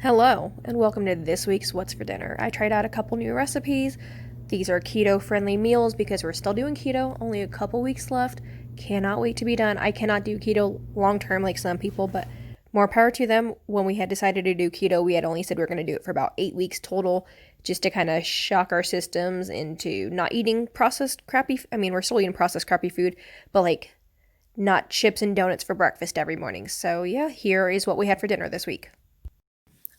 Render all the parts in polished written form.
Hello, and welcome to this week's What's for Dinner. I tried out a couple new recipes. These are keto-friendly meals because we're still doing keto, only a couple weeks left. Cannot wait to be done. I cannot do keto long-term like some people, but more power to them. When we had decided to do keto, we had only said we were going to do it for about 8 weeks total, just to kind of shock our systems into not eating processed crappy, we're still eating processed crappy food, but like not chips and donuts for breakfast every morning. So yeah, here is what we had for dinner this week.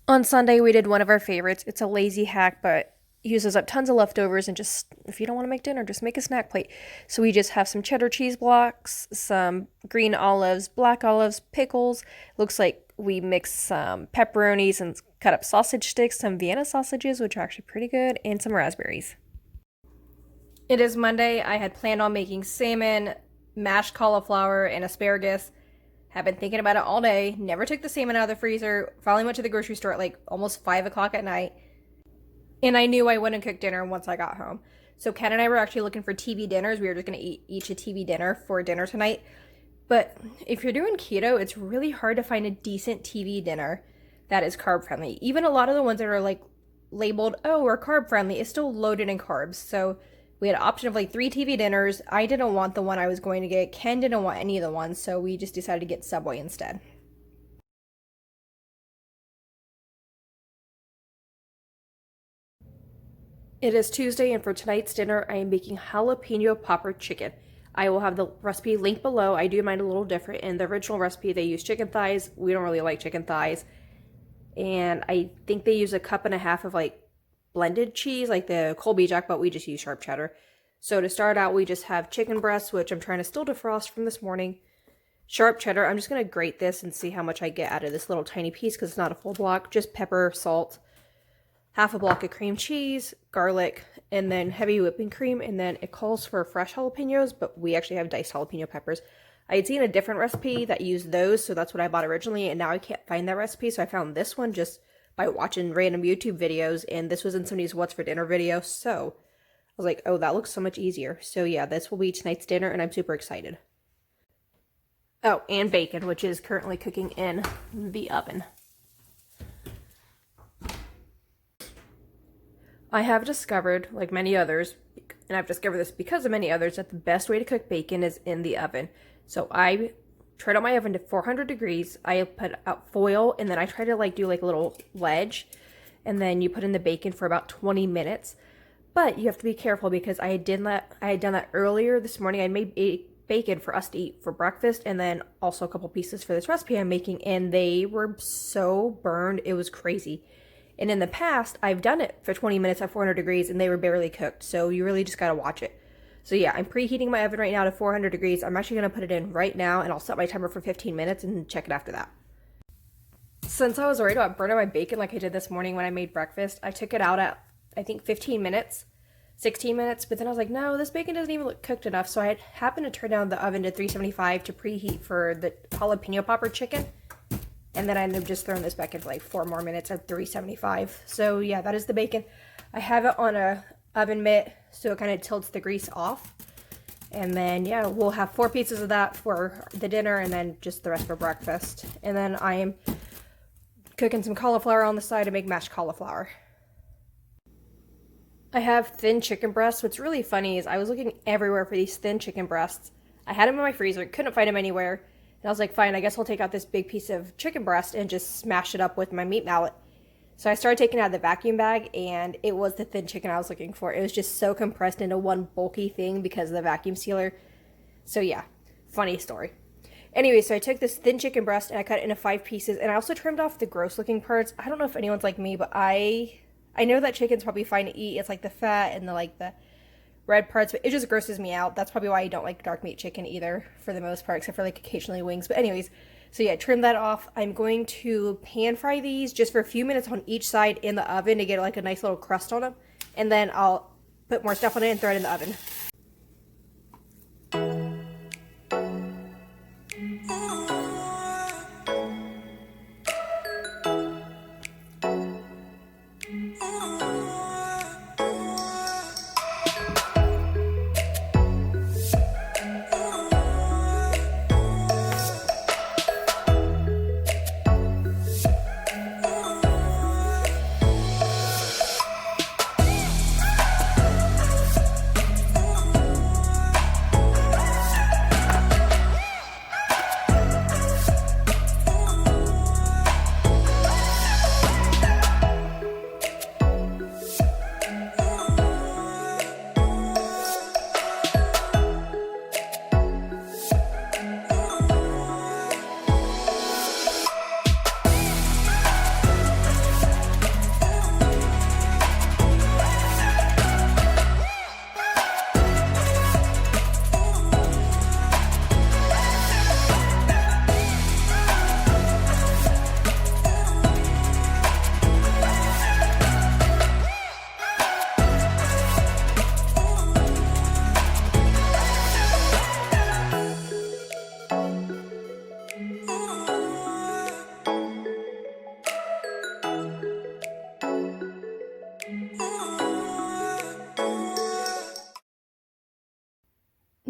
On Sunday, we did one of our favorites. It's a lazy hack, but uses up tons of leftovers, and just, if you don't want to make dinner, just make a snack plate. So we just have some cheddar cheese blocks, some green olives, black olives, pickles. Looks like we mixed some pepperonis and cut up sausage sticks, some Vienna sausages, which are actually pretty good, and some raspberries. It is Monday. I had planned on making salmon, mashed cauliflower, and asparagus. Have been thinking about it all day, never took the salmon out of the freezer, finally went to the grocery store at like almost 5 o'clock at night, and I knew I wouldn't cook dinner once I got home. So Ken and I were actually looking for TV dinners. We were just going to eat each a TV dinner for dinner tonight. But if you're doing keto, it's really hard to find a decent TV dinner that is carb friendly. Even a lot of the ones that are like labeled, oh, we're carb friendly, is still loaded in carbs. So we had an option of like 3 TV dinners. I didn't want the one I was going to get. Ken didn't want any of the ones, so we just decided to get Subway instead. It is Tuesday, and for tonight's dinner, I am making jalapeno popper chicken. I will have the recipe linked below. I do mine a little different. In the original recipe, they use chicken thighs. We don't really like chicken thighs. And I think they use 1.5 cups of like blended cheese, like the Colby Jack, but we just use sharp cheddar. So to start out, we just have chicken breasts, which I'm trying to still defrost from this morning. Sharp cheddar. I'm just going to grate this and see how much I get out of this little tiny piece because it's not a full block. Just pepper, salt, half a block of cream cheese, garlic, and then heavy whipping cream. And then it calls for fresh jalapenos, but we actually have diced jalapeno peppers. I had seen a different recipe that used those, so that's what I bought originally, and now I can't find that recipe, so I found this one just by watching random YouTube videos, and this was in somebody's What's for Dinner video, so I was like, oh, that looks so much easier. So yeah, this will be tonight's dinner, and I'm super excited. Oh, and bacon, which is currently cooking in the oven. I have discovered, like many others, and I've discovered this because of many others, that the best way to cook bacon is in the oven. So I turned on my oven to 400 degrees. I put out foil, and then I try to like do like a little wedge, and then you put in the bacon for about 20 minutes. But you have to be careful because I had done that earlier this morning. I made bacon for us to eat for breakfast, and then also a couple pieces for this recipe I'm making, and they were so burned, it was crazy. And in the past, I've done it for 20 minutes at 400 degrees, and they were barely cooked. So you really just gotta watch it. So yeah, I'm preheating my oven right now to 400 degrees. I'm actually going to put it in right now, and I'll set my timer for 15 minutes and check it after that. Since I was worried about burning my bacon like I did this morning when I made breakfast, I took it out at, I think, 15 minutes, 16 minutes, but then I was like, no, this bacon doesn't even look cooked enough, so I happened to turn down the oven to 375 to preheat for the jalapeno popper chicken, and then I ended up just throwing this back in for like 4 more minutes at 375. So yeah, that is the bacon. I have it on a oven mitt, so it kind of tilts the grease off. And then, yeah, we'll have 4 pieces of that for the dinner, and then just the rest for breakfast. And then I am cooking some cauliflower on the side to make mashed cauliflower. I have thin chicken breasts. What's really funny is I was looking everywhere for these thin chicken breasts. I had them in my freezer, couldn't find them anywhere. And I was like, fine, I guess I'll take out this big piece of chicken breast and just smash it up with my meat mallet. So I started taking it out of the vacuum bag, and it was the thin chicken I was looking for. It was just so compressed into one bulky thing because of the vacuum sealer. So yeah, funny story. Anyway, so I took this thin chicken breast and I cut it into 5 pieces, and I also trimmed off the gross looking parts. I don't know if anyone's like me, but I know that chicken's probably fine to eat. It's like the fat and the red parts, but it just grosses me out. That's probably why I don't like dark meat chicken either, for the most part, except for like occasionally wings. But anyways, so yeah, trim that off. I'm going to pan fry these just for a few minutes on each side in the oven to get like a nice little crust on them. And then I'll put more stuff on it and throw it in the oven.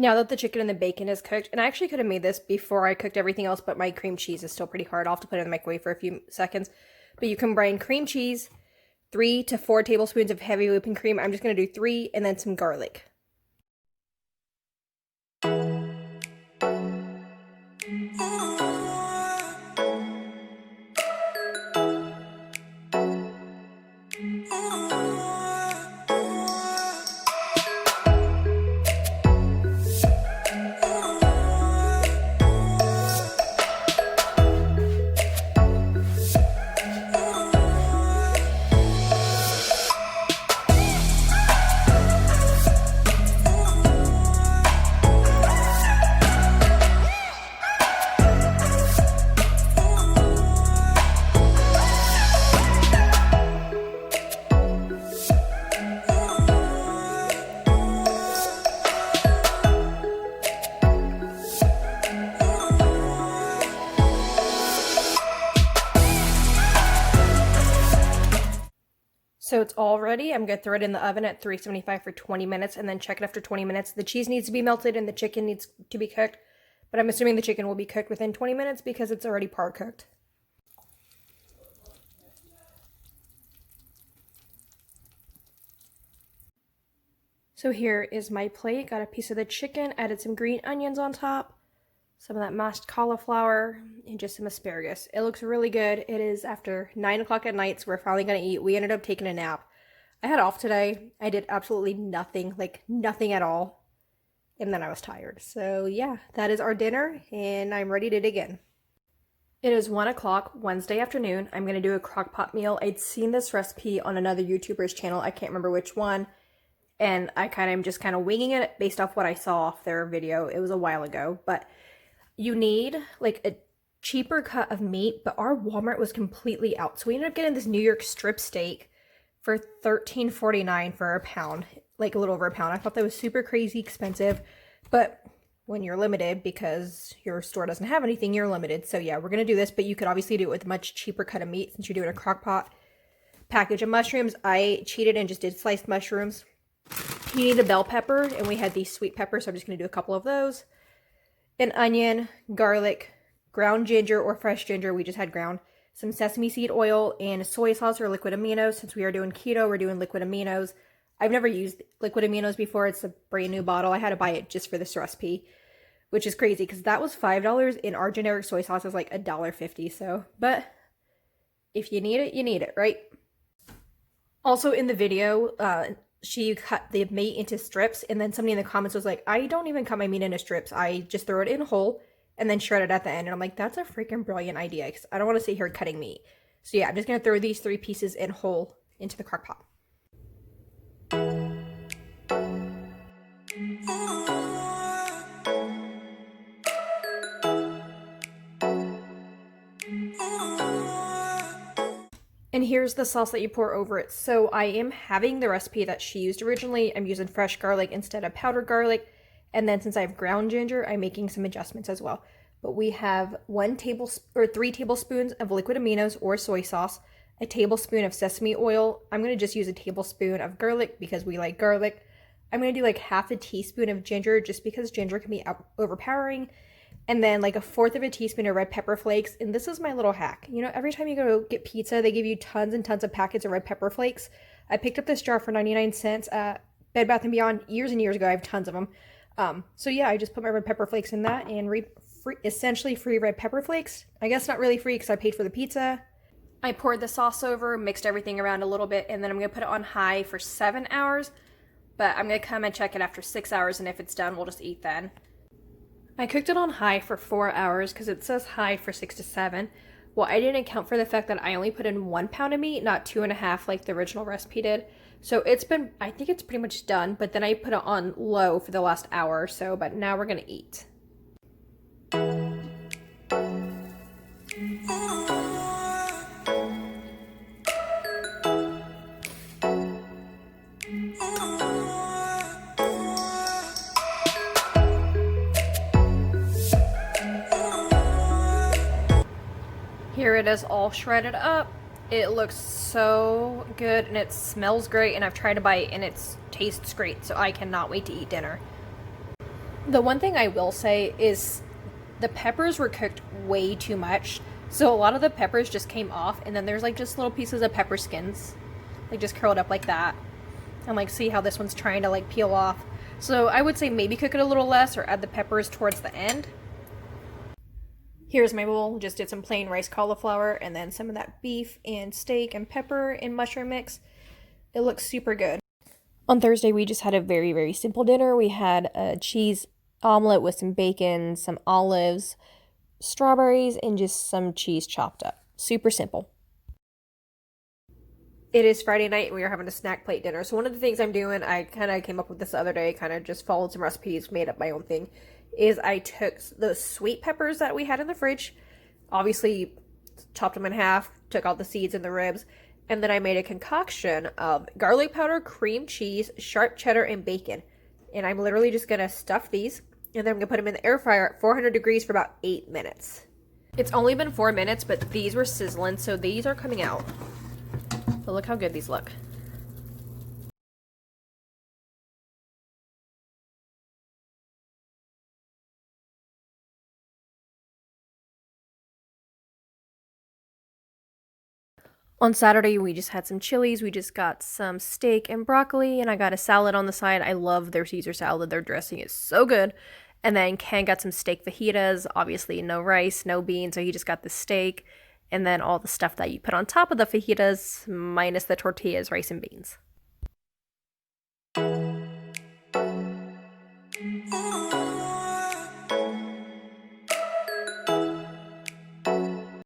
Now that the chicken and the bacon is cooked, and I actually could have made this before I cooked everything else, but my cream cheese is still pretty hard. I'll have to put it in the microwave for a few seconds. But you combine cream cheese, 3 to 4 tablespoons of heavy whipping cream. I'm just going to do 3, and then some garlic. So it's all ready. I'm going to throw it in the oven at 375 for 20 minutes and then check it after 20 minutes. The cheese needs to be melted and the chicken needs to be cooked, but I'm assuming the chicken will be cooked within 20 minutes because it's already par cooked. So here is my plate. Got a piece of the chicken, added some green onions on top, some of that mashed cauliflower, and just some asparagus. It looks really good. It is after 9 o'clock at night, so we're finally going to eat. We ended up taking a nap. I had off today. I did absolutely nothing, like nothing at all. And then I was tired. So yeah, that is our dinner, and I'm ready to dig in. It is 1 o'clock Wednesday afternoon. I'm going to do a crockpot meal. I'd seen this recipe on another YouTuber's channel. I can't remember which one. And I am just winging it based off what I saw off their video. It was a while ago, but you need like a cheaper cut of meat, but our Walmart was completely out. So we ended up getting this New York strip steak for $13.49 for a pound, like a little over a pound. I thought that was super crazy expensive, but when you're limited because your store doesn't have anything, you're limited. So yeah, we're going to do this, but you could obviously do it with a much cheaper cut of meat since you're doing a crock pot. Package of mushrooms. I cheated and just did sliced mushrooms. You need a bell pepper, and we had these sweet peppers, so I'm just going to do a couple of those. An onion, garlic, ground ginger or fresh ginger, we just had ground, some sesame seed oil, and soy sauce or liquid aminos. Since we are doing keto, we're doing liquid aminos. I've never used liquid aminos before. It's a brand new bottle. I had to buy it just for this recipe, which is crazy because that was $5 and our generic soy sauce is like $1.50. So, but if you need it, you need it, right? Also in the video, she cut the meat into strips, and then somebody in the comments was like, I don't even cut my meat into strips. I just throw it in whole and then shred it at the end. And I'm like, that's a freaking brilliant idea because I don't want to sit here cutting meat. So yeah, I'm just going to throw these 3 pieces in whole into the crock pot. And here's the sauce that you pour over it. So I am having the recipe that she used originally. I'm using fresh garlic instead of powdered garlic. And then since I have ground ginger, I'm making some adjustments as well. But we have 3 tablespoons of liquid aminos or soy sauce, a tablespoon of sesame oil. I'm going to just use a tablespoon of garlic because we like garlic. I'm going to do like half a teaspoon of ginger just because ginger can be overpowering. And then like a 1/4 of a teaspoon of red pepper flakes. And this is my little hack. You know, every time you go get pizza, they give you tons and tons of packets of red pepper flakes. I picked up this jar for 99 cents at Bed Bath & Beyond years and years ago. I have tons of them. So yeah, I just put my red pepper flakes in that and essentially free red pepper flakes. I guess not really free because I paid for the pizza. I poured the sauce over, mixed everything around a little bit, and then I'm going to put it on high for 7 hours. But I'm going to come and check it after 6 hours, and if it's done, we'll just eat then. I cooked it on high for 4 hours because it says high for 6 to 7. Well, I didn't account for the fact that I only put in 1 pound of meat, not 2.5 like the original recipe did. So I think it's pretty much done, but then I put it on low for the last hour or so, but now we're going to eat. Here it is all shredded up. It looks so good and it smells great, and I've tried to buy it and it tastes great, so I cannot wait to eat dinner. The one thing I will say is the peppers were cooked way too much. So a lot of the peppers just came off, and then there's like just little pieces of pepper skins, like just curled up like that. And like see how this one's trying to like peel off. So I would say maybe cook it a little less or add the peppers towards the end. Here's my bowl. Just did some plain rice cauliflower and then some of that beef and steak and pepper and mushroom mix. It looks super good. On Thursday, we just had a very, very simple dinner. We had a cheese omelet with some bacon, some olives, strawberries, and just some cheese chopped up. Super simple. It is Friday night and we are having a snack plate dinner. So one of the things I'm doing, I kind of came up with this the other day, kind of just followed some recipes, made up my own thing, is I took the sweet peppers that we had in the fridge, obviously chopped them in half, took out the seeds and the ribs, and then I made a concoction of garlic powder, cream cheese, sharp cheddar, and bacon. And I'm literally just going to stuff these, and then I'm going to put them in the air fryer at 400 degrees for about 8 minutes. It's only been 4 minutes, but these were sizzling, so these are coming out. But look how good these look. On Saturday, we just had some chilies. We just got some steak and broccoli, and I got a salad on the side. I love their Caesar salad. Their dressing is so good. And then Ken got some steak fajitas. Obviously, no rice, no beans, so he just got the steak. And then all the stuff that you put on top of the fajitas, minus the tortillas, rice, and beans.